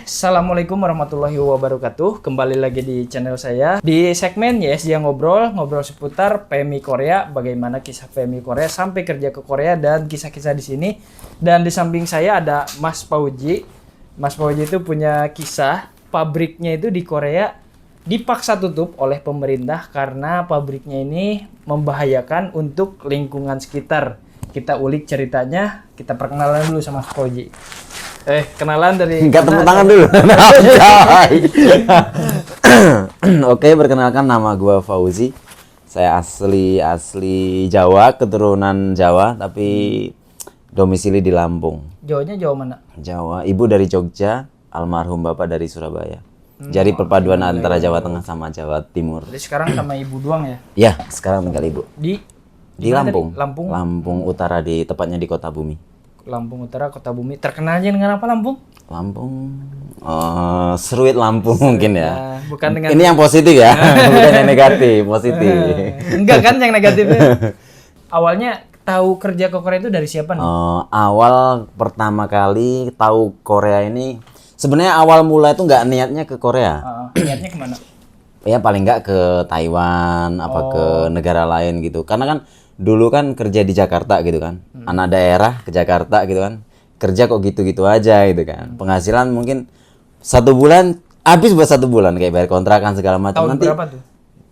Assalamualaikum warahmatullahi wabarakatuh. Kembali lagi di channel saya. Di segmen YSJ ngobrol seputar PMI Korea, bagaimana kisah PMI Korea sampai kerja ke Korea dan kisah-kisah di sini. Dan di samping saya ada Mas Fauji. Mas Fauji itu punya kisah pabriknya itu di Korea dipaksa tutup oleh pemerintah karena pabriknya ini membahayakan untuk lingkungan sekitar. Kita ulik ceritanya, kita perkenalan dulu sama Mas Fauji. Kenalan dari... Enggak, tepuk tangan dulu. Oke, perkenalkan nama gua Fauzi. Saya asli Jawa, keturunan Jawa, tapi domisili di Lampung. Jawanya Jawa mana? Jawa, ibu dari Jogja, almarhum bapak dari Surabaya. Jadi perpaduan antara Jawa Tengah sama Jawa Timur. Jadi sekarang sama ibu doang ya? Ya, sekarang tinggal ibu. Di Lampung. Lampung. Lampung Utara, tepatnya di Kota Bumi. Lampung Utara, Kota Bumi. Terkenalnya dengan apa Lampung? Lampung, Seruit Lampung mungkin ya. Bukan dengan... Ini yang positif ya, bukan yang negatif, positif. Enggak kan yang negatifnya. Awalnya tahu kerja ke Korea itu dari siapa nih? Awal pertama kali tahu Korea ini, sebenarnya awal mula itu nggak niatnya ke Korea. Niatnya kemana? Ya paling nggak ke Taiwan, ke negara lain gitu. Karena kan dulu kan kerja di Jakarta gitu kan, anak daerah ke Jakarta gitu kan, kerja kok gitu-gitu aja gitu kan. Penghasilan mungkin 1 bulan habis buat 1 bulan kayak bayar kontrakan segala macam. Tahun nanti berapa tuh?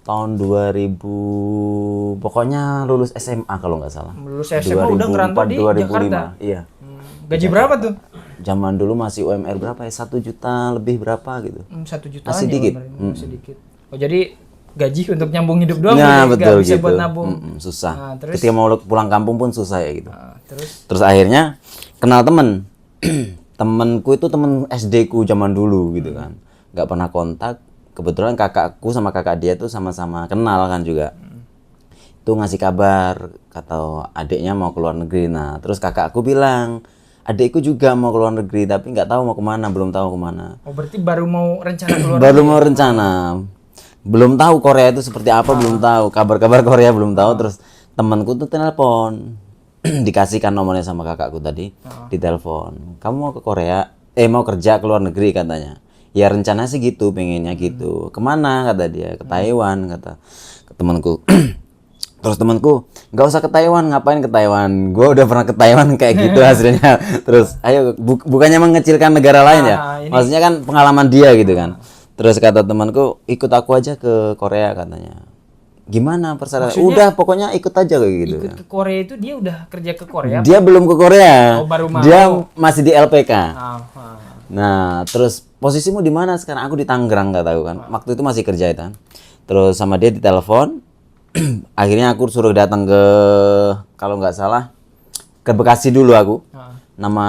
tahun 2000, pokoknya lulus SMA kalau nggak salah. Lulus SMA udah ngerantau di 2005. Jakarta? Iya. Gaji berapa tuh? Zaman dulu masih UMR berapa ya? 1 juta lebih berapa gitu. 1 juta Masih dikit. Sedikit. Oh jadi gaji untuk nyambung hidup doang, Nah, betul nggak bisa gitu. buat nabung. Susah. Nah, terus? Ketika mau pulang kampung pun susah ya gitu. Terus Akhirnya kenal temen. Temenku itu temen SD ku zaman dulu gitu kan. Nggak pernah kontak. Kebetulan kakakku sama kakak dia tuh sama-sama kenal kan juga. Itu ngasih kabar, kata adiknya mau ke luar negeri. Nah, terus kakakku bilang, adikku juga mau ke luar negeri tapi nggak tahu mau kemana, belum tahu kemana. Oh berarti baru mau rencana keluar? Baru mau rencana. Belum tahu Korea itu seperti apa, belum tahu. Kabar-kabar Korea belum tahu. Terus temanku tuh telepon. Dikasihkan nomornya sama kakakku tadi. Ditelepon. Kamu mau ke Korea? Mau kerja ke luar negeri katanya. Ya rencana sih gitu, pengennya gitu. Kemana kata dia? Ke Taiwan kata temanku. Terus temanku, nggak usah ke Taiwan, ngapain ke Taiwan? Gue udah pernah ke Taiwan kayak gitu hasilnya. Terus ayo, bukannya mengecilkan negara lain ya? Maksudnya kan pengalaman dia gitu kan. Terus kata temanku, ikut aku aja ke Korea katanya. Gimana persyaratan? Udah pokoknya ikut aja kayak gitu. Ikut ke Korea itu dia udah kerja ke Korea? Dia belum ke Korea. Baru mau. Dia masih di LPK. Nah, terus posisimu di mana sekarang? Aku di Tangerang nggak tahu kan. Waktu itu masih kerja itu kan. Terus sama dia ditelepon. Akhirnya aku suruh datang ke, kalau nggak salah, ke Bekasi dulu aku. Nama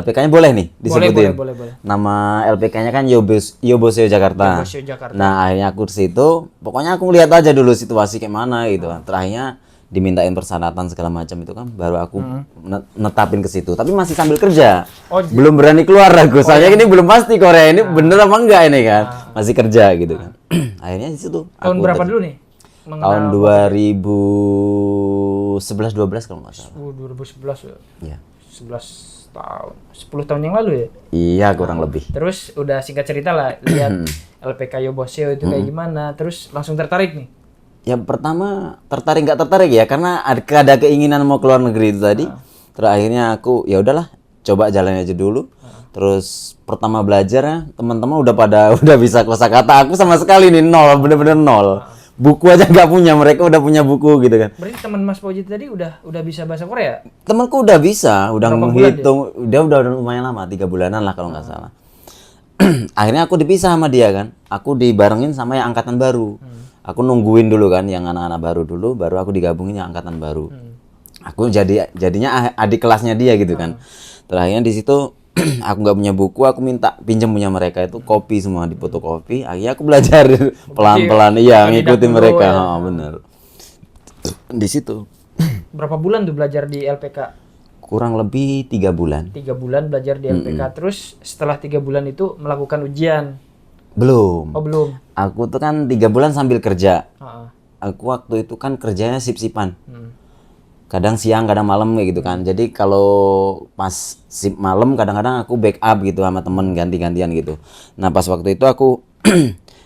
LPK-nya boleh nih disebutin. Boleh. Nama LPK-nya kan Yoboseo Jakarta. Yoboseo Jakarta. Nah, akhirnya aku di situ, pokoknya aku lihat aja dulu situasi kayak mana gitu. Terakhirnya dimintain persyaratan segala macam itu kan, baru aku netapin ke situ. Tapi masih sambil kerja. Belum berani keluar aku. Soalnya ini belum pasti Korea ini bener apa enggak ini kan. Masih kerja gitu kan. Akhirnya di situ. Tahun berapa dulu nih? Tahun 2011-12 kalau nggak salah. 2011 ya? Iya. 11 tahun. 10 tahun yang lalu ya? Iya, kurang lebih. Terus udah singkat cerita lah, lihat LPK Yoboseo itu kayak gimana, terus langsung tertarik nih? Ya pertama tertarik nggak tertarik ya, karena ada keinginan mau keluar negeri itu tadi. Terus akhirnya aku ya udahlah, coba jalan aja dulu. Terus pertama belajar ya, teman-teman udah bisa kosakata, aku sama sekali nih nol, bener-bener nol. Buku aja nggak punya, mereka udah punya buku gitu kan. Berarti teman Mas Fauji tadi udah bisa bahasa Korea? Temanku udah bisa, udah Berapa menghitung, udah lumayan lama, 3 bulanan lah kalau nggak salah. Akhirnya aku dipisah sama dia kan, aku dibarengin sama yang angkatan baru. Aku nungguin dulu kan, yang anak-anak baru dulu, baru aku digabungin yang angkatan baru. Aku jadinya adik kelasnya dia gitu kan. Terakhirnya di situ aku nggak punya buku, aku minta pinjam punya mereka itu kopi semua, difotokopi. Akhirnya aku belajar pelan-pelan, iya ngikutin mereka. Ya. Bener. Di situ. Berapa bulan tuh belajar di LPK? Kurang lebih 3 bulan. 3 bulan belajar di LPK. Terus setelah 3 bulan itu melakukan ujian? Belum. Oh belum. Aku tuh kan 3 bulan sambil kerja. Aku waktu itu kan kerjanya sip-sipan. kadang siang, kadang malam kayak gitu kan. Jadi kalau pas shift malam kadang-kadang aku backup gitu sama temen ganti-gantian gitu. Nah pas waktu itu aku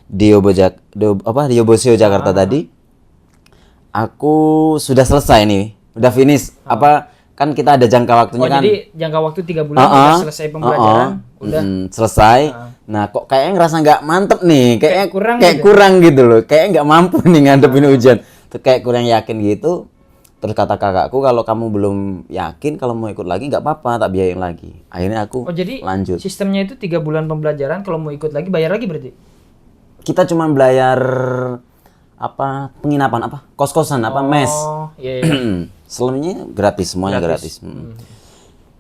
di Yobosio Jakarta tadi, aku sudah selesai nih, udah finish. Apa kan kita ada jangka waktunya kan? Jadi jangka waktu 3 bulan udah selesai pembelajaran, udah selesai. Nah kok kayaknya ngerasa nggak mantep nih, kayaknya kayak gitu. kurang gitu loh, kayaknya nggak mampu nih ngadepin ujian, tuh kayak kurang yakin gitu. Terus kata kakakku kalau kamu belum yakin kalau mau ikut lagi nggak apa-apa, tak biayain lagi. Akhirnya aku jadi lanjut. sistemnya itu 3 bulan pembelajaran, kalau mau ikut lagi bayar lagi berarti? Kita cuma bayar apa penginapan apa kos-kosan apa mes. Iya. Selebihnya gratis, semuanya gratis.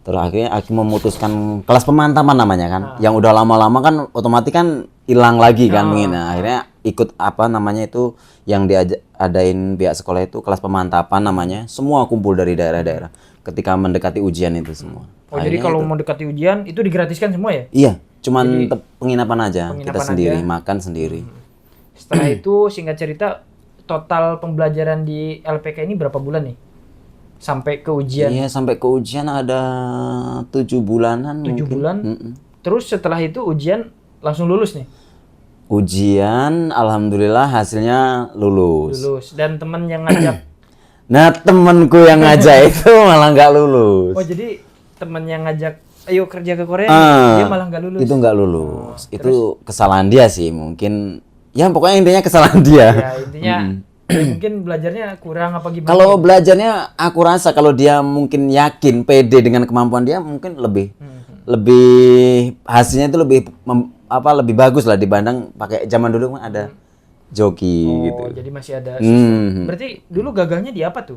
Terus akhirnya aku memutuskan kelas pemantapan namanya kan. Yang udah lama-lama kan otomatis kan hilang lagi kan begini. Nah, akhirnya ikut apa namanya itu yang diadain pihak sekolah itu kelas pemantapan namanya. Semua kumpul dari daerah-daerah ketika mendekati ujian itu semua. Jadi kalau mau dekati ujian itu digratiskan semua ya? Iya, cuman penginapan aja. Kita penginapan sendiri, aja. makan sendiri. Setelah itu singkat cerita total pembelajaran di LPK ini berapa bulan nih? Sampai ke ujian. Iya, sampai ke ujian ada 7 bulanan 7 mungkin. bulan. Terus setelah itu ujian langsung lulus nih. Ujian alhamdulillah hasilnya lulus. Lulus. Dan temen yang ngajak. Nah, temenku yang ngajak itu malah nggak lulus. Oh, jadi temen yang ngajak ayo kerja ke Korea dia malah nggak lulus. Itu nggak lulus. Itu kesalahan dia sih mungkin. Ya pokoknya intinya kesalahan dia. Ya, intinya ya mungkin belajarnya kurang apa gimana. Kalau belajarnya aku rasa kalau dia mungkin yakin pede dengan kemampuan dia mungkin lebih hasilnya itu lebih bagus lah dibanding pakai zaman dulu kan ada joki gitu. Jadi masih ada sistem. Berarti dulu gagalnya di apa tuh?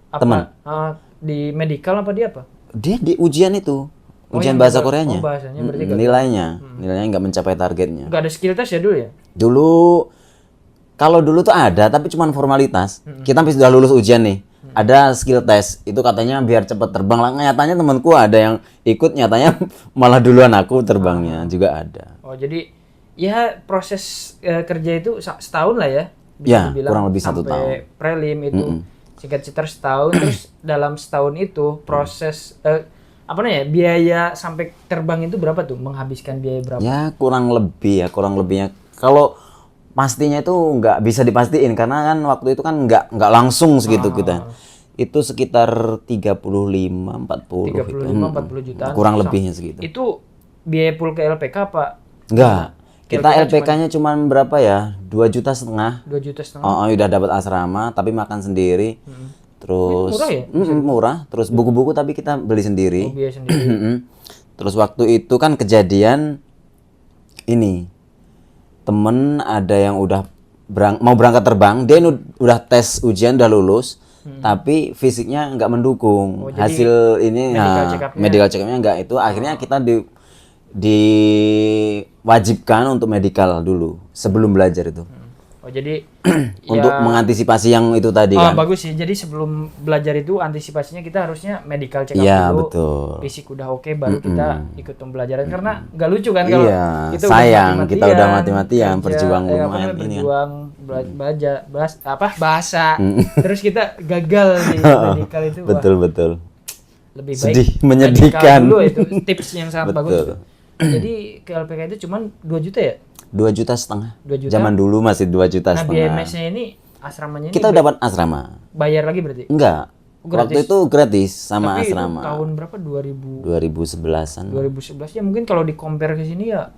Apa? Teman. Di medical apa di apa? Dia di ujian itu. Ujian bahasa Koreanya. Bahasanya berarti nilainya nggak mencapai targetnya. Nggak ada skill test ya dulu ya? Dulu kalau dulu tuh ada tapi cuma formalitas. Kita habis sudah lulus ujian nih. Ada skill test. Itu katanya biar cepat terbang lah. Nyatanya temanku ada yang ikut nyatanya malah duluan aku terbangnya juga ada. Oh, jadi ya proses kerja itu setahun lah ya. Ya, dibilang, kurang lebih 1 tahun. Sampai prelim itu. Singkat cerita setahun terus dalam setahun itu proses apa namanya biaya sampai terbang itu berapa tuh, menghabiskan biaya berapa? Ya kurang lebihnya kalau pastinya itu nggak bisa dipastiin karena kan waktu itu kan nggak langsung segitu kita itu sekitar 35-40 40 jutaan kurang lebihnya segitu. Itu biaya full ke LPK apa? Enggak, kita LPK-nya cuma berapa ya, 2,5 juta. 2,5 juta. Udah dapat asrama tapi makan sendiri. Terus murah ya? Murah. Terus buku-buku tapi kita beli sendiri. Biaya sendiri. Terus waktu itu kan kejadian ini temen ada yang udah mau berangkat terbang, dia udah tes ujian udah lulus, tapi fisiknya nggak mendukung. Hasil ini medical check-up-nya nggak itu. Akhirnya kita diwajibkan untuk medical dulu sebelum belajar itu. Oh, jadi untuk mengantisipasi yang itu tadi kan. Bagus sih. Jadi sebelum belajar itu antisipasinya kita harusnya medical check up Iya, dulu. betul. Fisik udah oke baru kita ikut pembelajaran karena nggak lucu kan kalau itu sayang kita udah mati-matian berjuang lumayan ini kan. Bahasa. Terus kita gagal di medical itu. Betul. Lebih baik sedih, menyedihkan. Dulu itu tips yang sangat bagus. Jadi ke LPK itu cuma 2 juta ya? 2,5 juta. 2 juta. Zaman dulu masih 2,5 juta. Nah, biaya mesnya ini asramanya ini kita dapat asrama. bayar lagi berarti? Enggak. Waktu itu gratis sama tapi asrama. Itu tahun berapa? 2011-an. 2011 ya mungkin kalau di compare ke sini ya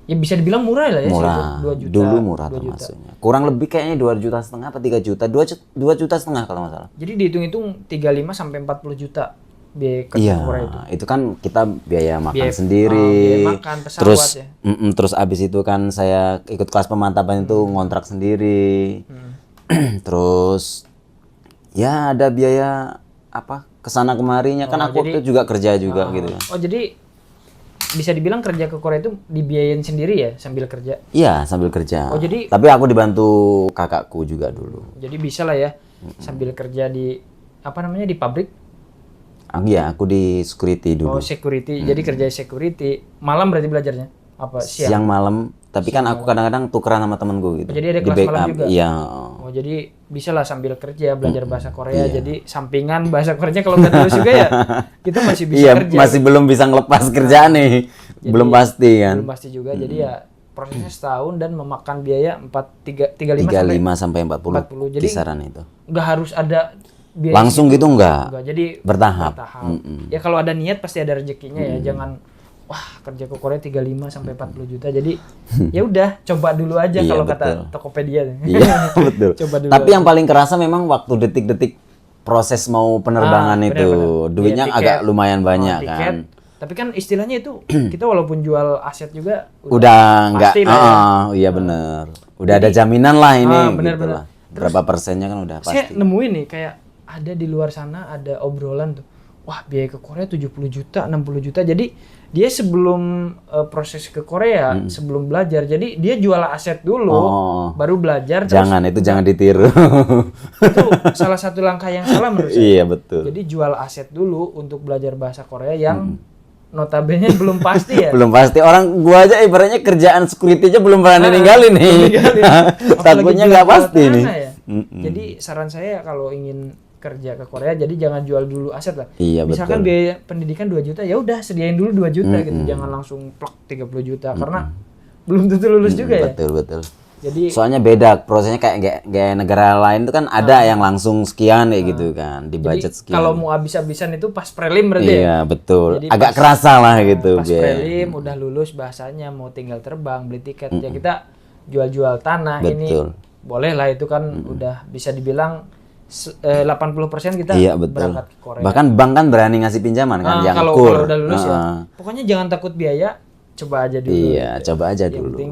bisa dibilang murah lah ya. Murah. 2 juta. Dulu murah termasuknya. Kurang lebih kayaknya 2,5 juta apa 3 juta. 2,5 juta kalau nggak salah. Jadi dihitung-hitung 35 sampai 40 juta. Iya, itu kan kita biaya makan sendiri, biaya makan, pesawat, terus ya. Terus abis itu kan saya ikut kelas pemantapan itu ngontrak sendiri, terus ya ada biaya apa kesana kemarinya kan aku waktu itu juga kerja juga gitu kan. Oh, jadi bisa dibilang kerja ke Korea itu dibiayain sendiri ya sambil kerja? Iya, sambil kerja. Oh, jadi tapi aku dibantu kakakku juga dulu. Jadi bisa lah ya sambil kerja di apa namanya di pabrik. Iya, aku di security dulu. Oh, security. Jadi kerja security. Malam berarti belajarnya? Apa siang? Siang malam, tapi kan aku kadang-kadang tukeran sama temenku gitu. Oh, jadi ada kelas malam juga? Iya. Oh, jadi bisa lah sambil kerja belajar bahasa Korea. Jadi sampingan bahasa Koreanya kalau nggak lulus juga ya kita masih bisa Iya, kerja. masih belum bisa ngelepas kerjaan nih. Jadi, Belum pasti kan. Belum pasti juga. Jadi ya prosesnya setahun dan memakan biaya 35 sampai 40, 40. Jadi kisaran itu. nggak harus ada biaya Langsung gitu enggak. Jadi Bertahap. Ya kalau ada niat pasti ada rezekinya ya. Jangan wah kerja ke Korea 35 sampai 40 juta. Jadi ya udah coba dulu aja Iya, kalau betul. kata Tokopedia. Iya, betul. Coba dulu. Tapi yang paling kerasa memang waktu detik-detik proses mau penerbangan itu. benar-benar. Duitnya Iya, tiket. agak lumayan banyak Tiket. kan. Tapi kan istilahnya itu kita walaupun jual aset juga Udah enggak, pasti lah ya. iya bener. Udah ada jaminan lah ini gitu benar-benar. lah. Berapa persennya kan udah Saya pasti. nemuin nih kayak ada di luar sana ada obrolan tuh. Wah, biaya ke Korea 70 juta, 60 juta. Jadi dia sebelum proses ke Korea, sebelum belajar. Jadi dia jual aset dulu, baru belajar. Jangan itu jangan ditiru. Itu salah satu langkah yang salah menurut saya. Iya betul. Jadi jual aset dulu untuk belajar bahasa Korea yang notabene belum pasti ya. Belum pasti, orang gua aja ibaratnya kerjaan security aja belum pernah ninggalin nih. Takutnya nggak pasti nih. Ya. Jadi saran saya kalau ingin kerja ke Korea, jadi jangan jual dulu aset lah. Iya, Misalkan betul. biaya pendidikan 2 juta, ya udah sediain dulu 2 juta gitu. Jangan langsung plak 30 juta karena belum tentu lulus juga ya. Betul betul. Jadi Soalnya beda prosesnya kayak negara lain itu kan ada yang langsung sekian kayak gitu kan di budget sekian. kalau mau habis-habisan itu pas prelim berarti ya. Iya betul. Jadi Agak kerasa lah gitu. Pas prelim udah lulus bahasanya, mau tinggal terbang, beli tiket, ya kita jual-jual tanah ini. Betul. Boleh lah itu kan udah bisa dibilang 80% kita Iya betul. berangkat ke Korea. Bahkan bank kan berani ngasih pinjaman kan yang kalau kur. udah lulus ya. Pokoknya jangan takut biaya, coba aja dulu. Iya, coba aja Yang dulu. penting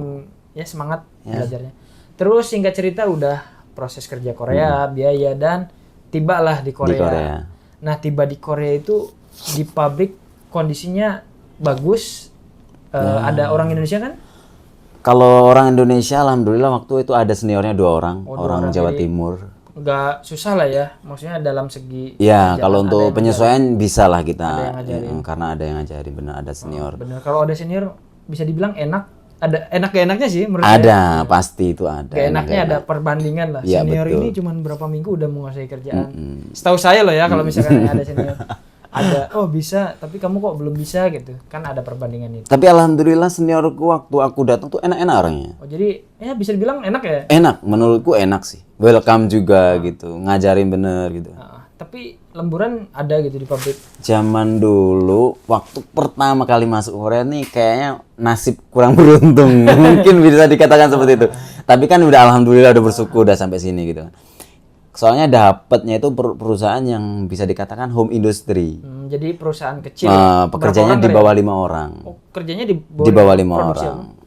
ya semangat belajarnya. Terus singkat cerita udah proses kerja Korea, biaya dan tibalah di Korea. Di Korea. Nah, tiba di Korea itu di pabrik kondisinya bagus. Ada orang Indonesia kan? Kalau orang Indonesia alhamdulillah waktu itu ada seniornya 2 orang, orang Jawa jadi Timur. Nggak susah lah ya, maksudnya dalam segi Iya, kerjaan kalau ada untuk yang penyesuaian bisa lah kita. yang ngajarin. Karena ada yang ngajarin, benar ada senior. bener. Kalau ada senior bisa dibilang enak. Ada enak gak enaknya sih menurut saya. Ada, pasti itu ada. Gak enaknya ada perbandingan lah. Iya, Senior betul. ini cuma berapa minggu udah menguasai kerjaan. Setahu saya loh ya kalau misalkan ada senior. Ada, oh bisa, tapi kamu kok belum bisa gitu. Kan ada perbandingan itu. Tapi alhamdulillah seniorku waktu aku datang tuh enak-enak orangnya. Oh jadi ya bisa dibilang enak ya. Enak, menurutku enak sih. Welcome juga gitu, ngajarin bener gitu. Tapi lemburan ada gitu di pabrik. Zaman dulu, waktu pertama kali masuk Korea nih kayaknya nasib kurang beruntung. Mungkin bisa dikatakan seperti itu. Tapi kan udah alhamdulillah udah bersyukur udah sampai sini gitu. Soalnya dapatnya itu perusahaan yang bisa dikatakan home industry. Jadi perusahaan kecil. Pekerjanya di bawah 5 orang. Oh, kerjanya di Di bawah 5 produksi orang. apa?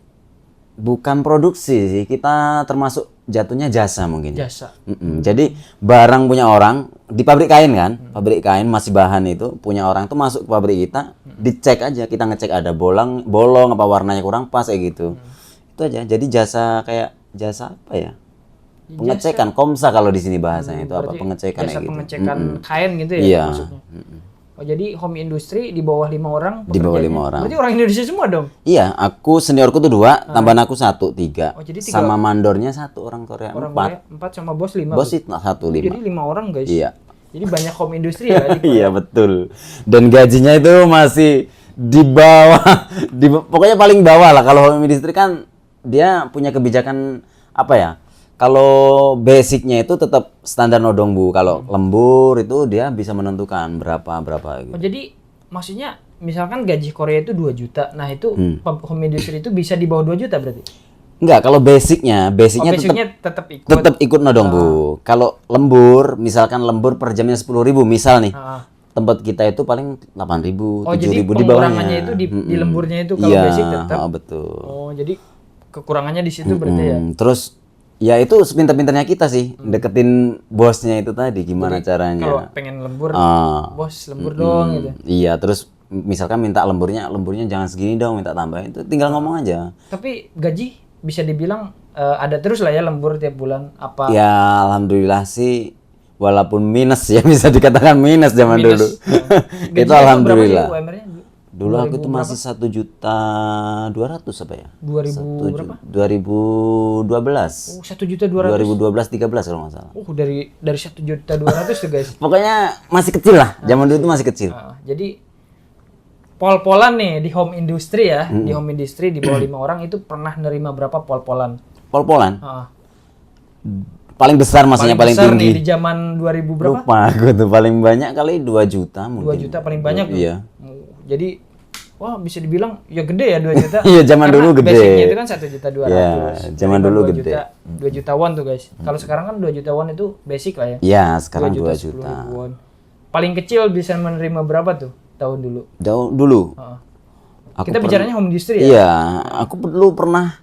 Bukan produksi sih, kita termasuk jatuhnya jasa mungkin. Ya. Jasa. Jadi barang punya orang di pabrik kain kan, pabrik kain masih bahan itu punya orang tuh masuk ke pabrik kita, dicek aja, kita ngecek ada bolong apa warnanya kurang pas kayak gitu. Itu aja. Jadi jasa kayak jasa apa ya? Pengecekan komsa kalau di sini bahasanya itu apa? Berarti Pengecekan jasa kayak gitu. pengecekan kain gitu ya Iya. maksudnya. Oh jadi home industry di bawah 5 orang. Di bawah 5 pekerjanya. orang. Berarti orang Indonesia semua dong. Iya, aku seniorku tuh 2, tambahan aku 1, 3. Oh, jadi 3. Sama mandornya 1 orang Korea, Orang 4. Korea 4 sama bos 5. Bos itu 1, 5. Jadi 5 orang guys. Iya. Jadi banyak home industry ya. Iya betul. Dan gajinya itu masih di bawah, pokoknya paling bawah lah. Kalau home industry kan dia punya kebijakan apa ya? Kalau basicnya itu tetap standar nodong bu. Kalau lembur itu dia bisa menentukan berapa gitu. Oh, jadi maksudnya misalkan gaji Korea itu 2 juta. Nah, itu home industry itu bisa di bawah 2 juta berarti. Enggak, kalau basicnya tetap ikut. tetap ikut nodong bu. Kalau lembur, misalkan lembur per jamnya 10.000 misal nih. Tempat kita itu paling 8.000, 7.000 Oh, jadi di bawahnya. pengurangannya itu di lemburnya itu kalau Iya, basic tetap. betul. Oh, jadi kekurangannya di situ berarti ya. Terus ya itu sepintar-pintarnya kita sih deketin bosnya itu tadi gimana caranya. Kalau pengen lembur, bos lembur dong gitu. Iya, terus misalkan minta lemburnya jangan segini dong, minta tambahin itu tinggal ngomong aja. Tapi gaji bisa dibilang ada terus lah ya lembur tiap bulan apa? Ya alhamdulillah sih walaupun minus ya bisa dikatakan minus zaman dulu. Gajinya Itu alhamdulillah. berapa sih UMR-nya? Dulu aku tuh masih 1.200.000 apa ya? 2000 berapa? 2012. 1.200.000. 2012-13 kalau nggak salah. Dari 1.200.000 tuh guys. Pokoknya masih kecil lah. Zaman dulu tuh masih kecil. Jadi pol-polan nih di home industry ya, di home industry di bawah 5 orang itu pernah nerima berapa pol-polan? Pol-polan. Ah. Paling besar maksudnya paling besar tinggi. nih di zaman 2000 berapa? Lupa aku tuh paling banyak kali 2 juta 2 mungkin. juta paling banyak tuh. Iya. Jadi wah bisa dibilang ya gede ya 2 juta. Iya, zaman Karena dulu gede. Basicnya itu kan 1.200.000. Iya, zaman dulu 2 gede. Juta, 2 juta won tuh guys. Kalau sekarang kan 2 juta won itu basic lah ya. Iya, sekarang 2 10 juta. ribu won. Paling kecil bisa menerima berapa tuh tahun dulu? Jauh dulu. Heeh. Aku Kita bicaranya home industry ya? Iya, aku dulu pernah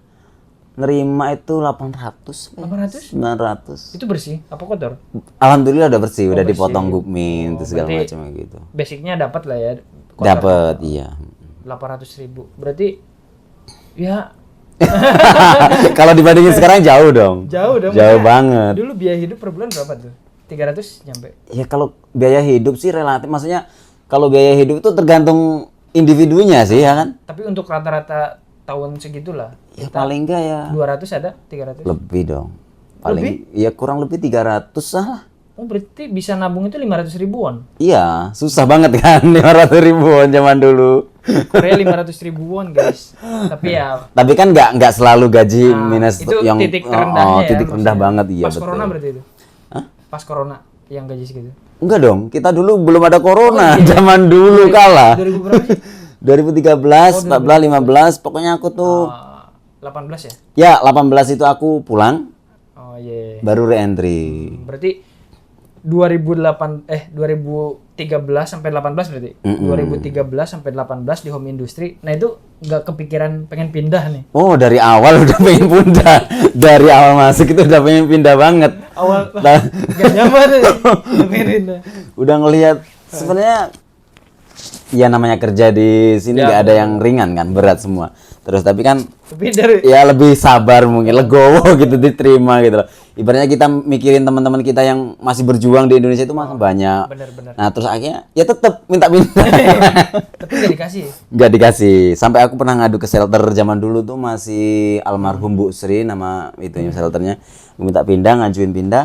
nerima itu 800, 800? 900. Itu bersih apa kotor? Alhamdulillah udah bersih, udah bersih. dipotong gukmin terus segala berarti macam gitu. Basicnya dapat lah ya. Kotor. Dapat, iya. 800.000. Berarti ya Kalau dibandingin sekarang jauh dong. jauh dong. Jauh Maksudnya, banget. Dulu biaya hidup per bulan berapa tuh? 300 nyampe. Ya kalau biaya hidup sih relatif, maksudnya kalau biaya hidup itu tergantung individunya sih ya kan. Tapi untuk rata-rata tahun segitulah. Ya paling enggak ya 200 ada? 300? lebih dong. Paling ya kurang lebih 300 lah. Oh berarti bisa nabung itu 500 ribuan. Iya, susah banget kan 500 ribuan zaman dulu. Korea 500 ribuan guys. Tapi ya Tapi kan nggak selalu gaji minus itu yang titik terendahnya ya. titik rendah maksudnya. banget iya Pas betul. corona berarti itu? Hah? Pas corona yang gaji segitu? Enggak dong, kita dulu belum ada corona iya. zaman dulu kalah. 2000 berapa sih? 2013, 14, 15, pokoknya aku tuh 18 ya? ya 18 itu aku pulang Oh iya. baru re-entry. Berarti 2013 sampai 18 berarti. 2013 sampai 18 di home industry. Nah itu nggak kepikiran pengen pindah nih. Oh, dari awal udah pengen pindah. Dari awal masuk itu udah pengen pindah banget. Awal Nah, nggak nyaman nih. Udah pengen pindah. udah ngelihat sebenarnya ya namanya kerja di sini Ya, nggak ada yang ringan kan, berat semua. Terus tapi kan Tapi dari ya lebih sabar mungkin, legowo gitu diterima gitu loh. Ibaratnya kita mikirin teman-teman kita yang masih berjuang di Indonesia itu masih banyak. benar-benar. Nah, terus akhirnya ya tetap minta pindah. Tapi nggak dikasih. Nggak dikasih. Sampai aku pernah ngadu ke shelter zaman dulu tuh masih almarhum Bu Sri nama itunya shelternya. Aku minta pindah, ngajuin pindah.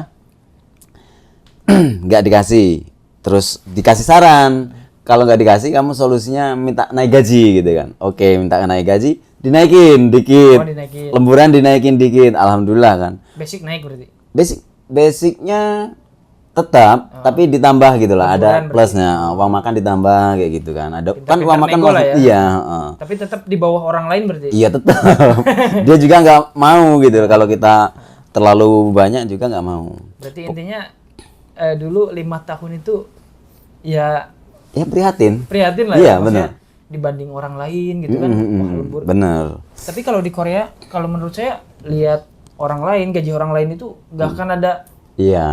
Nggak dikasih. Terus dikasih saran. Kalau nggak dikasih kamu solusinya minta naik gaji gitu kan. Oke, minta naik gaji, dinaikin dikit. Oh, dinaikin. Lemburan dinaikin dikit. Alhamdulillah kan. Basic naik berarti. Basicnya tetap tapi ditambah gitu lah, ada Lemburan plusnya. Uang makan ditambah kayak gitu kan. Ada kan uang makan nego lah ya. iya, Tapi tetap di bawah orang lain berarti. iya tetap. Dia juga nggak mau gitu kalau kita terlalu banyak juga nggak mau. Berarti intinya dulu 5 tahun itu ya Ya prihatin. prihatin lah Iya, ya. Maksudnya benar. dibanding orang lain gitu kan. Wah, lembur. Bener. Tapi kalau di Korea, kalau menurut saya lihat orang lain, gaji orang lain itu nggak akan ada Iya.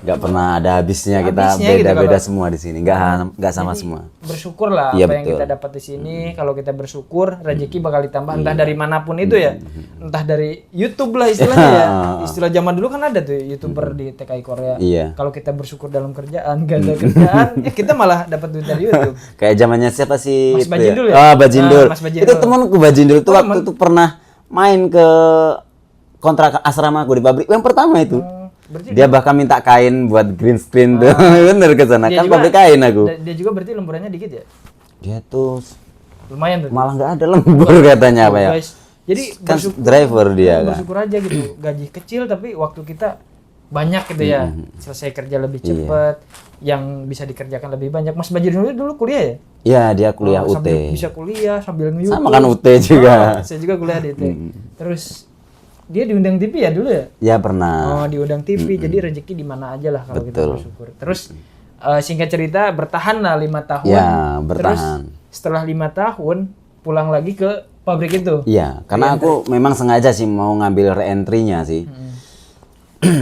Nggak pernah ada habisnya, kita Habisnya gitu beda-beda kalau- semua di sini. Nggak sama semua. bersyukur lah Iya, apa yang betul. kita dapat di sini. Kalau kita bersyukur, rezeki bakal ditambah entah dari manapun itu ya. Entah dari YouTube lah istilahnya ya. Istilah zaman dulu kan ada tuh YouTuber di TKI Korea. Iya. Kalau kita bersyukur dalam kerjaan, gak ada kerjaan, ya kita malah dapat duit dari YouTube. Kayak zamannya siapa sih? Mas itu Bajindul ya? Ah, Bajindul. Ah, Mas Bajindul. Itu temanku Bajindul tuh waktu itu pernah main ke kontrak asrama aku di pabrik yang pertama itu. Berarti Dia bahkan minta kain buat green screen tuh. Bener ke sana. dia Kan juga- pabrik kain aku. dia juga berarti lemburannya dikit ya? Dia tuh Lumayan berarti. malah nggak ada lembur katanya apa ya. Guys. Jadi Kan bersyukur, driver dia kan. bersyukur aja gitu. Gaji kecil tapi waktu kita banyak gitu ya. Selesai kerja lebih cepat, yang bisa dikerjakan lebih banyak. Mas Bajir dulu kuliah ya? Iya, dia kuliah UT. Sambil bisa kuliah sambil nge-YouTube. Sama kan UT juga. Saya juga kuliah di UT. Terus dia diundang TV ya dulu ya? Ya pernah. Oh, diundang TV. Jadi rezeki di mana aja lah kalau kita Betul. bersyukur. Terus singkat cerita bertahan lah 5 tahun. Ya, bertahan. Terus setelah 5 tahun pulang lagi ke pabrik itu. Iya, karena aku memang sengaja sih mau ngambil re-entry-nya sih.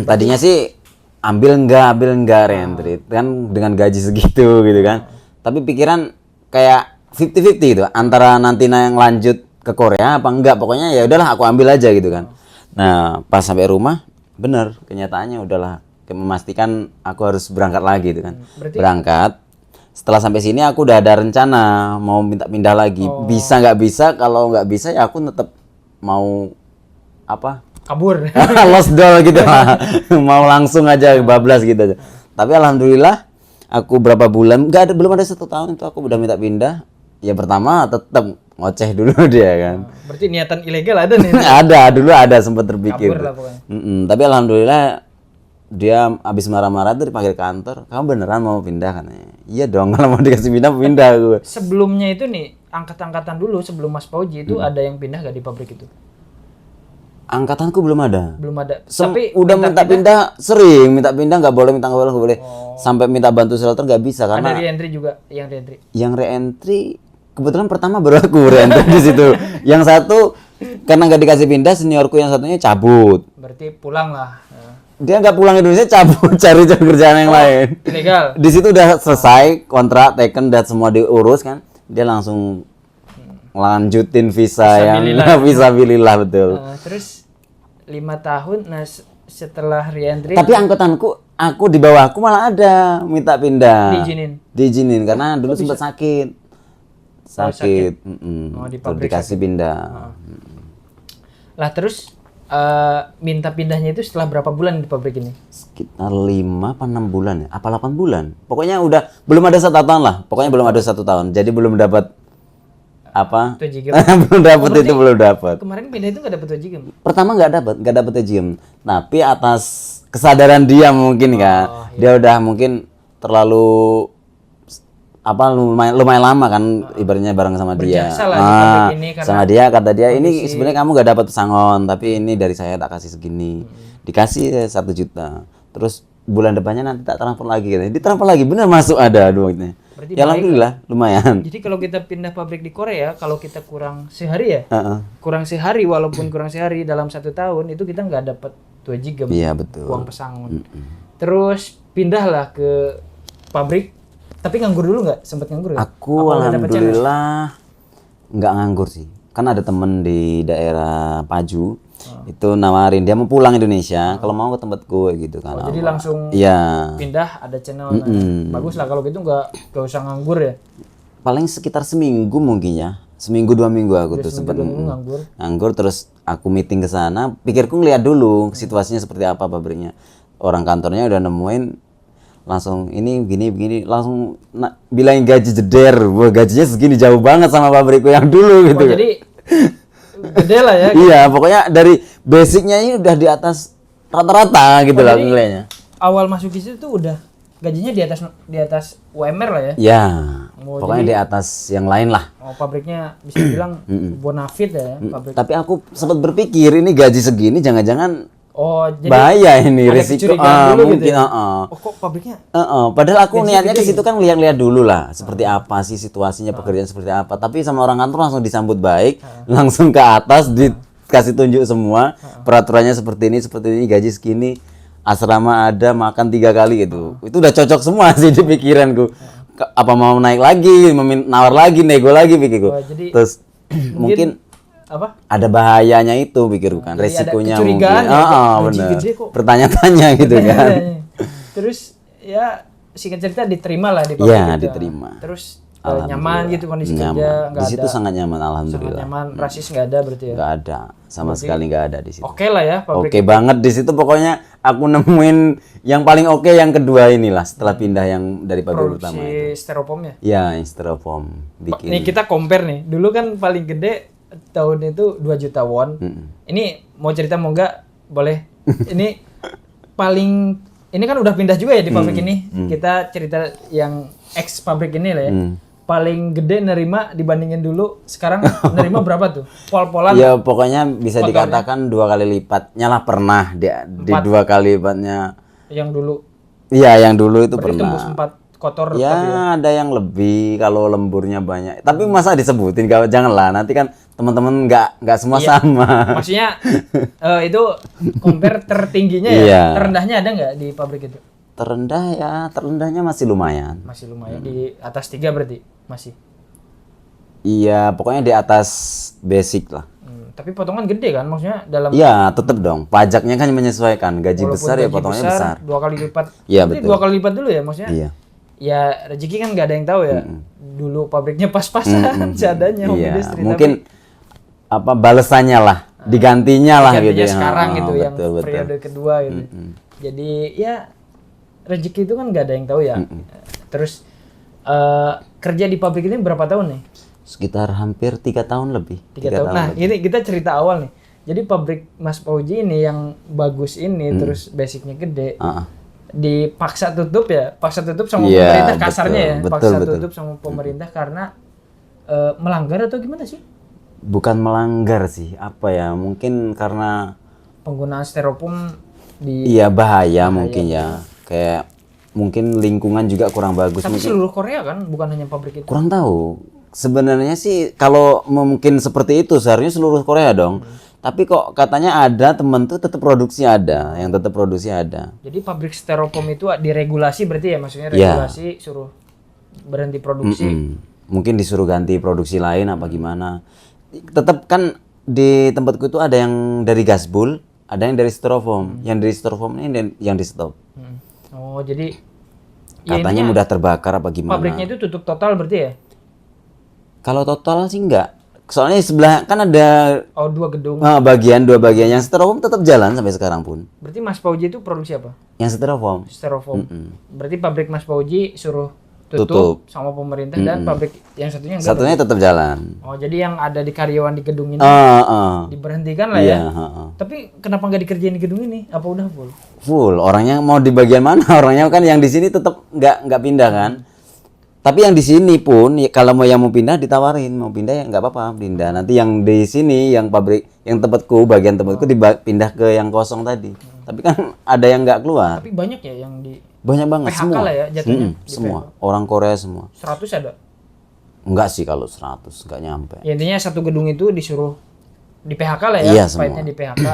Tadinya sih ambil enggak re-entry kan dengan gaji segitu gitu kan. Tapi pikiran kayak 50-50 gitu antara nanti yang lanjut ke Korea apa enggak, pokoknya ya udahlah aku ambil aja gitu kan. Nah, pas sampai rumah bener kenyataannya udahlah memastikan aku harus berangkat lagi gitu kan. Berarti- Berangkat setelah sampai sini aku udah ada rencana mau minta pindah lagi. Bisa nggak bisa, kalau nggak bisa ya aku tetap mau apa? Kabur. Lost doll gitu lah. Mau langsung aja bablas gitu aja. Tapi alhamdulillah aku berapa bulan belum ada 1 tahun itu aku udah minta pindah. Ya pertama tetap ngoceh dulu dia kan. Berarti niatan ilegal ada nih. Dulu ada sempat terpikir. Kabur lah pokoknya. Tapi alhamdulillah dia abis marah-marah tuh dipanggil kantor. Kamu beneran mau pindah kan? Iya dong, kalau mau dikasih pindah gue. Sebelumnya itu nih, angkat-angkatan dulu sebelum Mas Fauji itu ada yang pindah gak di pabrik itu? Angkatanku belum ada. Belum ada. Tapi udah minta pindah sering, minta pindah nggak boleh, minta nggak boleh. Sampai minta bantu shelter nggak bisa karena ada re-entry juga, yang re-entry. Yang re-entry kebetulan pertama baru aku re-entry di situ. Yang satu karena nggak dikasih pindah, seniorku yang satunya cabut. Berarti pulang lah. Dia nggak pulang Indonesia, cabut cari kerjaan yang lain. Ilegal. Di situ udah selesai kontrak, taken dan semua diurus kan. Dia langsung lanjutin visa yang visabilillah betul. Terus 5 tahun, nah setelah re-entry. Tapi angkatanku, aku di bawahku malah ada minta pindah. Diizinin karena dulu sempat sakit. Di pabrik dikasih pindah. Lah terus minta pindahnya itu setelah berapa bulan di pabrik ini? Sekitar 5 apa 6 bulan ya? Apa 8 bulan? Pokoknya udah belum ada 1 tahun lah. Pokoknya belum ada 1 tahun. Jadi belum dapat apa? Belum dapat itu belum dapat. Kemarin pindah itu nggak dapat Tojigem? Pertama nggak dapat Tojigem. Tapi atas kesadaran dia mungkin kan. Iya. Dia udah mungkin terlalu lumayan lama kan ibaratnya bareng sama dia. Ini sama dia kata dia ini sebenarnya kamu nggak dapat pesangon tapi ini dari saya tak kasih segini. Dikasih 1 juta. Terus bulan depannya nanti tak transfer lagi katanya. Ditransfer lagi bener masuk ada duitnya. Ya alhamdulillah lumayan. Jadi kalau kita pindah pabrik di Korea, kalau kita kurang sehari kurang sehari walaupun kurang sehari dalam 1 tahun itu kita nggak dapat 2 jigem. Iya betul. Uang pesangon. Terus pindahlah ke pabrik. Tapi nganggur dulu nggak? Sempet nganggur nggak? Aku alhamdulillah nggak nganggur sih. Kan ada temen di daerah Paju itu nawarin dia mau pulang Indonesia kalau mau ke tempat gue gitu kan. Jadi langsung pindah ada channel. Bagus lah kalau gitu nggak usah nganggur ya. Paling sekitar seminggu mungkin ya. Seminggu 2 minggu aku tuh sempat nganggur terus aku meeting ke sana. Pikirku ngeliat dulu situasinya seperti apa pabriknya. Orang kantornya udah nemuin langsung ini begini langsung bilangin gaji jeder. Wah gajinya segini jauh banget sama pabrikku yang dulu gitu. Jadi gede lah ya. Iya, pokoknya dari basicnya ini udah di atas rata-rata gitu lah nilainya. Awal masuk di situ tuh udah gajinya di atas UMR lah ya. Ya. Pokoknya di atas yang lain lah. Pabriknya bisa bilang bonafit ya pabrik. Tapi aku sempat berpikir ini gaji segini jangan-jangan jadi bahaya ini risiko dulu mungkin gitu ya? Kok pabriknya? Padahal aku niatnya ke situ kan lihat-lihat dulu lah seperti apa sih situasinya pekerjaan seperti apa. Tapi sama orang kantor langsung disambut baik, langsung ke atas dikasih tunjuk semua peraturannya seperti ini gaji segini, asrama ada, makan 3 kali gitu. Itu udah cocok semua sih di pikiranku. Apa mau naik lagi, nawar lagi, nego lagi pikirku. Terus mungkin ada bahayanya itu pikirku kan, resikonya mungkin. Benar. Bertanya-tanya gitu kan. Terus ya singkat cerita diterima lah di pabrik. Iya, diterima. Terus nyaman gitu kondisi kerja, di situ sangat nyaman alhamdulillah. Sangat nyaman, rasis nggak ada berarti ya. Nggak ada, sama sekali nggak ada di situ. Oke lah ya pabrik. Oke banget di situ pokoknya aku nemuin yang paling oke yang kedua inilah setelah pindah yang dari pabrik pertama itu. Styrofoam ya? Iya, styrofoam bikin. Nih kita compare nih. Dulu kan paling gede tahun itu 2 juta won. Ini mau cerita mau enggak boleh. Ini paling ini kan udah pindah juga ya di pabrik ini. Kita cerita yang ex pabrik ini lah ya. Paling gede nerima dibandingin dulu sekarang nerima berapa tuh? Pol-polan. Ya pokoknya bisa dikatakan 2 kali lipatnya lah pernah di 2 kali lipatnya. Yang dulu. Iya, yang dulu itu berarti pernah. Tembus 4 kotor ya, ada yang lebih kalau lemburnya banyak. Tapi masa disebutin janganlah nanti kan teman-teman nggak semua sama. Maksudnya itu compare tertingginya ya. Terendahnya ada nggak di pabrik itu? Terendahnya masih lumayan. Masih lumayan di atas 3 berarti masih. Iya, pokoknya di atas basic lah. Tapi potongan gede kan maksudnya dalam. Iya, tetap dong. Pajaknya kan menyesuaikan. Gaji besar ya potongannya besar. 2 kali lipat. Iya, betul. 2 kali lipat dulu ya maksudnya. Iya. ya rezeki kan nggak ada yang tahu ya. Dulu pabriknya pas-pasan seadanya Home Iya, Industry, mungkin apa balasannya lah, digantinya lah gantinya gitu ya. sekarang gitu yang betul, betul. periode kedua gitu. Jadi ya rezeki itu kan nggak ada yang tahu ya. Terus kerja di pabrik ini berapa tahun nih? Sekitar hampir 3 tahun lebih. 3 tahun. Nah, lebih. ini kita cerita awal nih. Jadi pabrik Mas Fauji ini yang bagus ini terus basicnya gede. Dipaksa tutup ya, paksa tutup sama Iya, pemerintah kasarnya ya. betul, Paksa betul. tutup sama pemerintah karena melanggar atau gimana sih? Bukan melanggar sih, apa ya? Mungkin karena Penggunaan styrofoam di iya bahaya mungkin ya. Kayak mungkin lingkungan juga kurang bagus. tapi Mungkin seluruh Korea kan, bukan hanya pabrik itu. kurang tahu. Sebenarnya sih kalau mungkin seperti itu seharusnya seluruh Korea dong. Tapi kok katanya ada temen tuh tetap produksi ada, yang tetap produksi ada. Jadi pabrik styrofoam itu diregulasi berarti ya, maksudnya Ya. regulasi suruh berhenti produksi. Mungkin disuruh ganti produksi lain apa gimana. Tetap kan di tempatku itu ada yang dari gasbul, ada yang dari styrofoam. Yang dari styrofoam ini yang di stop. Oh, jadi ya Katanya intinya mudah terbakar apa gimana. pabriknya itu tutup total berarti ya? Kalau total sih enggak. Soalnya di sebelah kan ada Oh, 2 gedung. dua bagian yang styrofoam tetap jalan sampai sekarang pun. Berarti Mas Fauji itu produksi apa? Yang styrofoam. Styrofoam. Berarti pabrik Mas Fauji suruh tutup, Tutup. sama pemerintah dan pabrik yang satunya enggak. Satunya tetap jalan. Oh, jadi yang ada di karyawan di gedung ini diberhentikan lah Iya, ya. Tapi kenapa nggak dikerjain di gedung ini? Apa udah full? Full. Orangnya mau di bagian mana? Orangnya kan yang di sini tetap nggak pindah kan. Tapi yang di sini pun ya, kalau yang mau pindah ditawarin, mau pindah ya nggak apa-apa pindah. Nanti yang di sini yang pabrik yang tempatku bagian tempatku pindah ke yang kosong tadi. Tapi kan ada yang nggak keluar. Tapi banyak ya yang di Banyak banget PHK semua. lah ya jatuhnya. Di Semua orang Korea semua. 100 ada. Enggak sih kalau 100 nggak nyampe. Ya, intinya satu gedung itu disuruh di PHK lah ya, Iya, semua. site-nya di PHK.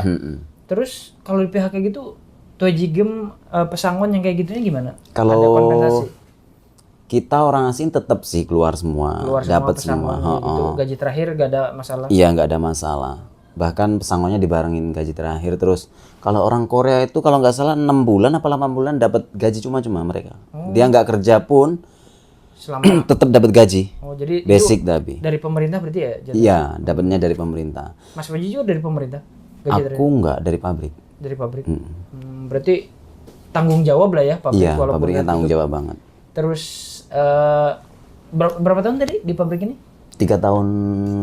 Terus kalau di PHK gitu, Toejigem, pesangon yang kayak gitunya gimana? Kalau ada kompensasi? kita orang asing tetap sih keluar semua, Keluar dapat pesangon semua. gitu. Gaji terakhir gak ada masalah. Iya nggak ada masalah. Bahkan pesangonnya dibarengin gaji terakhir. Terus kalau orang Korea itu kalau nggak salah 6 bulan apa 8 bulan dapat gaji cuma-cuma mereka. Dia nggak kerja pun Selama tetap dapat gaji. oh jadi Basic itu tapi. dari pemerintah berarti ya? Jatuh? Iya, dapatnya dari pemerintah. Mas Fauji juga dari pemerintah? Gaji terakhir? Aku nggak dari pabrik. Dari pabrik? Berarti tanggung jawab lah ya pabrik Iya, walaupun pabriknya kan tanggung tutup. jawab banget. Terus berapa tahun tadi di pabrik ini? 3 tahun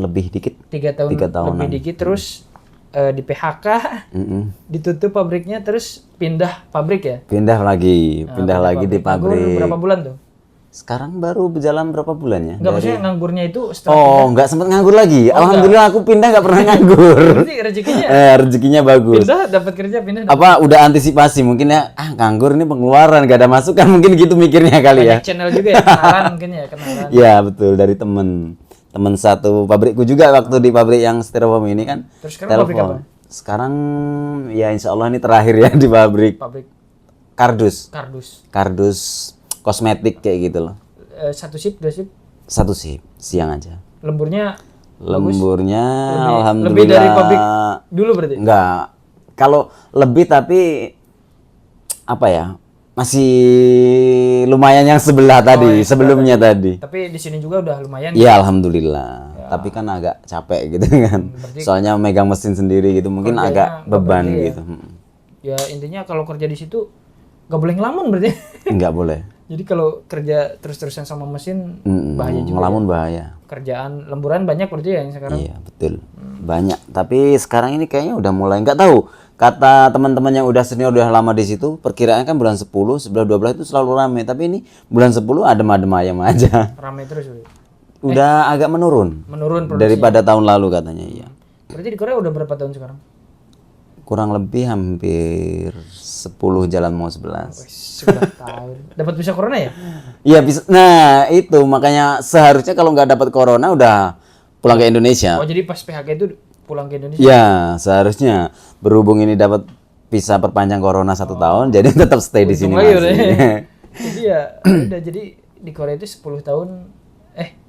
lebih dikit. 3 tahun Tiga tahunan. lebih dikit. Terus di PHK, ditutup pabriknya, terus pindah pabrik ya? Pindah lagi di Nganggur pabrik. berapa bulan tuh? Sekarang baru berjalan berapa bulan ya? Enggak, maksudnya nganggurnya itu setelah Oh, nggak sempat nganggur lagi. Alhamdulillah aku pindah nggak pernah nganggur. berarti rezekinya Rezekinya bagus. pindah dapat kerja, pindah Apa udah antisipasi mungkin ya, nganggur ini pengeluaran gak ada masukan mungkin gitu mikirnya kali ya. banyak channel juga ya, kenalan mungkin ya, kenalan. Iya betul, dari temen satu pabrikku juga waktu di pabrik yang styrofoam ini kan. Terus sekarang pabrik apa? Sekarang ya insya Allah ini terakhir ya di pabrik Pabrik kardus kardus. kosmetik kayak gitu loh. 1 shift, 2 shift? Satu sih siang aja. Lemburnya Lemburnya alhamdulillah lebih dari pabrik dulu berarti? enggak. Kalau lebih tapi apa ya? Masih lumayan yang sebelah tadi, sebelumnya tadi. Tapi di sini juga udah lumayan. Ya alhamdulillah. Tapi kan agak capek gitu kan. Soalnya megang mesin sendiri gitu mungkin agak beban berarti ya. gitu. Ya intinya kalau kerja di situ nggak boleh ngelamun berarti. Enggak boleh. Jadi kalau kerja terus-terusan sama mesin bahaya juga. Ngelamun bahaya. Kerjaan lemburan banyak berarti ya yang sekarang. Iya, betul. Banyak. Tapi sekarang ini kayaknya udah mulai nggak tahu. Kata teman-teman yang udah senior udah lama di situ, perkiraan kan bulan 10, 11, 12 itu selalu rame. Tapi ini bulan 10 adem-adem ayam aja. Ramai terus berarti. Udah agak menurun. Menurun produksi. Daripada tahun lalu katanya, iya. Berarti di Korea udah berapa tahun sekarang? Kurang lebih hampir 10 jalan mau 11. 11 tahun. Dapat visa corona ya? Iya bisa. Nah itu makanya seharusnya kalau nggak dapat corona udah pulang ke Indonesia. Oh jadi pas PHK itu pulang ke Indonesia? Ya seharusnya berhubung ini dapat visa perpanjang corona 1 tahun, jadi tetap stay di sini Untung lagi masih. udah. Jadi ya udah, jadi di Korea itu 10 tahun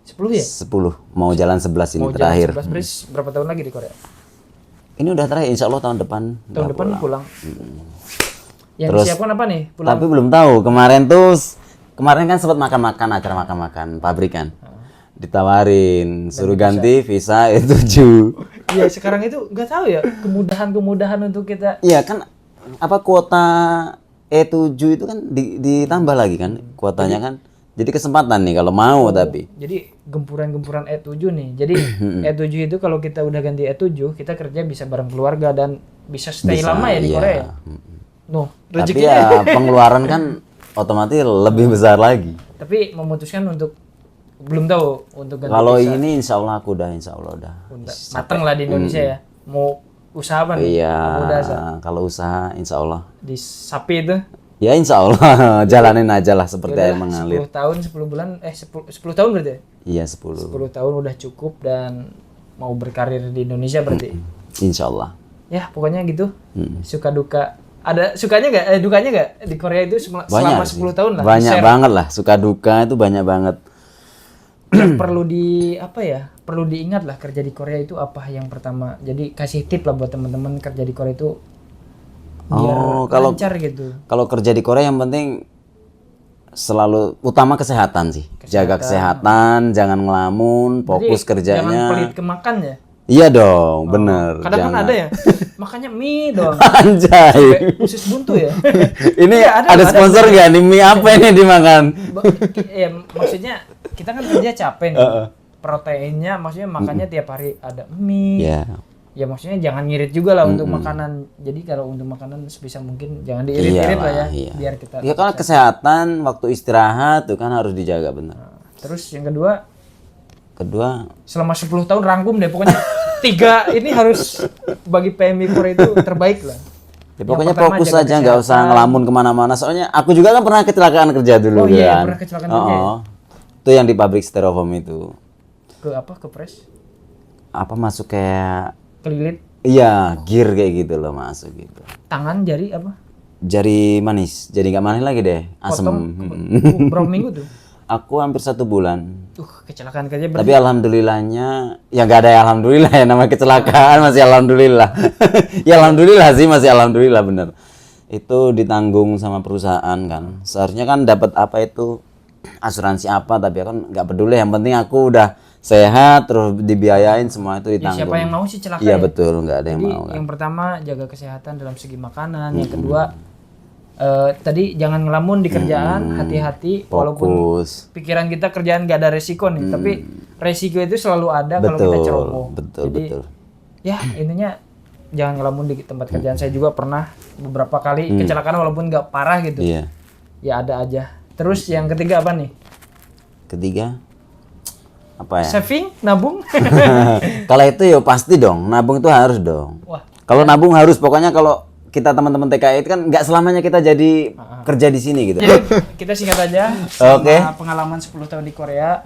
10 ya? 10 mau jalan 11 ini Mau terakhir. jalan 11, berarti berapa tahun lagi di Korea? Ini udah terakhir, insya Allah tahun depan. Tahun udah depan pulang. Yang Terus, disiapkan apa nih? Pulang. Tapi belum tahu. Kemarin tuh kemarin kan sempat makan-makan acara makan-makan pabrik kan. Ditawarin suruh ganti visa E7. Iya, sekarang itu nggak tahu ya kemudahan untuk kita. Iya kan apa kuota E7 itu kan ditambah lagi kan kuotanya kan. Jadi kesempatan nih kalau mau tapi. Jadi gempuran-gempuran E7 nih. Jadi E7 itu kalau kita udah ganti E7, kita kerja bisa bareng keluarga dan bisa stay Bisa, lama ya di iya. Korea. Noh, Tapi rezekinya. ya pengeluaran kan otomatis lebih besar lagi. Tapi memutuskan untuk belum tahu untuk ganti Kalau visa. ini insya Allah udah. Mateng lah di Indonesia ya. Mau usaha apa nih? Iya, Mudah, Sa. kalau usaha insya Allah. Di sapi itu. Ya insya Allah jalanin aja lah seperti air mengalir. 10 tahun, 10 bulan, 10 tahun berarti ya? Iya 10. 10 tahun udah cukup dan mau berkarir di Indonesia berarti. Insya Allah. Ya pokoknya gitu. Suka duka. Ada sukanya nggak? Dukanya nggak di Korea itu selama 10 sih. tahun lah. Banyak Share. banget lah. Suka duka itu banyak banget. Yang perlu di apa ya? Perlu diingat lah kerja di Korea itu apa yang pertama. Jadi kasih tip lah buat teman-teman kerja di Korea itu biar lancar gitu. Kalau kerja di Korea yang penting selalu utama kesehatan sih. Jaga kesehatan, jangan ngelamun, fokus Jangan kerjanya. pelit ke makan ya. Iya dong, bener. Kadang kan jangan. ada ya, makannya mie doang. Anjay. Kayak usus buntu ya. Ini ada sponsor nggak nih mie apa ini dimakan? Ya maksudnya kita kan kerja capek nih. Proteinnya maksudnya makannya tiap hari ada mie. Ya. Ya maksudnya jangan ngirit juga lah untuk makanan. Jadi kalau untuk makanan sebisa mungkin jangan diirit-irit lah ya. Iya. Biar kita. Ya karena kesehatan, waktu istirahat tuh kan harus dijaga benar. Terus yang kedua, Kedua, selama 10 tahun rangkum deh pokoknya. 3 ini harus bagi PMI Korea itu terbaik lah. ya pokoknya pertama, fokus jaga aja, nggak usah ngelamun kemana-mana. Soalnya aku juga kan pernah kecelakaan kerja Oh dulu iya, kan. pernah kecelakaan kerja ya? Itu yang di pabrik styrofoam itu. Ke apa? Ke press? Apa masuk kayak, Kelilit? iya gear kayak gitu loh masuk gitu. Tangan, jari apa? Jari manis, jadi nggak manis lagi deh, asem. Berapa minggu tuh? Aku hampir 1 bulan. Kecelakaan kerja berarti. Tapi alhamdulillahnya, ya nggak ada ya alhamdulillah ya namanya kecelakaan masih alhamdulillah. Ya alhamdulillah sih masih alhamdulillah bener. Itu ditanggung sama perusahaan kan. Seharusnya kan dapat apa itu asuransi apa tapi aku kan nggak peduli. Yang penting aku udah sehat terus dibiayain semua itu Ya, ditanggung. siapa yang mau sih celaka Iya ya? betul nggak ada yang Jadi mau kan. yang pertama jaga kesehatan dalam segi makanan. Yang kedua tadi jangan ngelamun di kerjaan, hati-hati walaupun Fokus. pikiran kita kerjaan gak ada resiko nih, tapi resiko itu selalu ada kalau kita ceroboh. Betul, Jadi betul. ya intinya jangan ngelamun di tempat kerjaan. Saya juga pernah beberapa kali kecelakaan walaupun gak parah gitu. Iya. Ya ada aja. Terus yang ketiga apa nih? Ketiga apa ya? Saving, nabung. Kalau itu ya pasti dong, nabung itu harus dong. Wah. Kalau nabung harus, pokoknya kalau kita teman-teman TKI itu kan nggak selamanya kita jadi kerja di sini gitu. Jadi kita singkat aja. Oke. Sama pengalaman 10 tahun di Korea.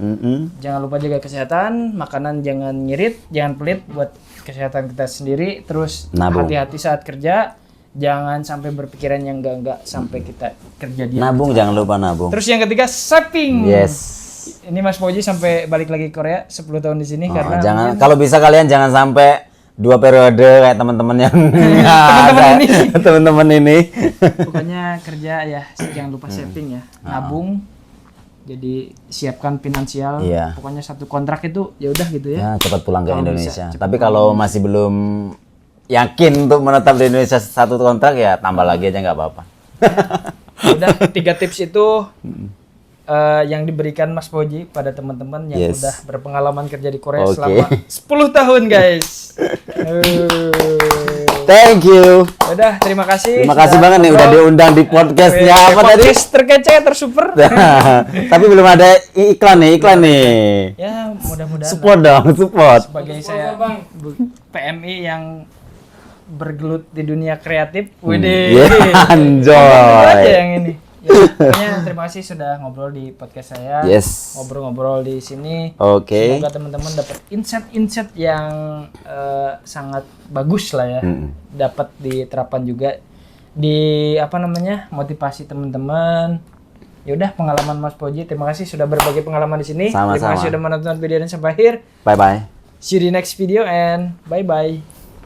Jangan lupa jaga kesehatan, makanan jangan ngirit, jangan pelit buat kesehatan kita sendiri. Terus Nabung. hati-hati saat kerja, jangan sampai berpikiran yang enggak sampai kita kerja di. Nabung jangan lupa nabung. Terus yang ketiga saving. Yes. Ini Mas Fauji sampai balik lagi ke Korea 10 tahun di sini karena Jangan, kalau bisa kalian jangan sampai 2 periode kayak teman-teman yang teman-teman ini. pokoknya kerja ya jangan lupa saving ya, nabung. Jadi siapkan finansial. Iya. Pokoknya satu kontrak itu ya udah gitu ya. Ya, cepat pulang ke Kalau Indonesia. bisa, Tapi kalau masih belum yakin untuk menetap di Indonesia 1 kontrak ya tambah lagi aja nggak apa-apa. Udah 3 tips itu yang diberikan Mas Fauji pada teman-teman yang Yes. udah berpengalaman kerja di Korea Oke. selama 10 tahun guys. Thank you. Udah terima kasih. Terima kasih sudah banget nih udah ngobrol. diundang di podcastnya apa tadi? Podcast terkece tersuper. Tapi belum ada iklan nih. Ya mudah-mudahan Support dong, support. sebagai saya PMI yang bergelut di dunia kreatif. Widih. Yeah, enjoy. Ngomong aja yang ini. Ya, pokoknya terima kasih sudah ngobrol di podcast saya. Yes. Ngobrol-ngobrol di sini. Oke. Semoga teman-teman dapat insight-insight yang sangat bagus lah ya. Dapat diterapkan juga di apa namanya? Motivasi teman-teman. Ya udah pengalaman Mas Fauji. Terima kasih sudah berbagi pengalaman di sini. Sama-sama. Terima kasih sudah menonton video ini sampai akhir. Bye bye. See you di next video and bye-bye.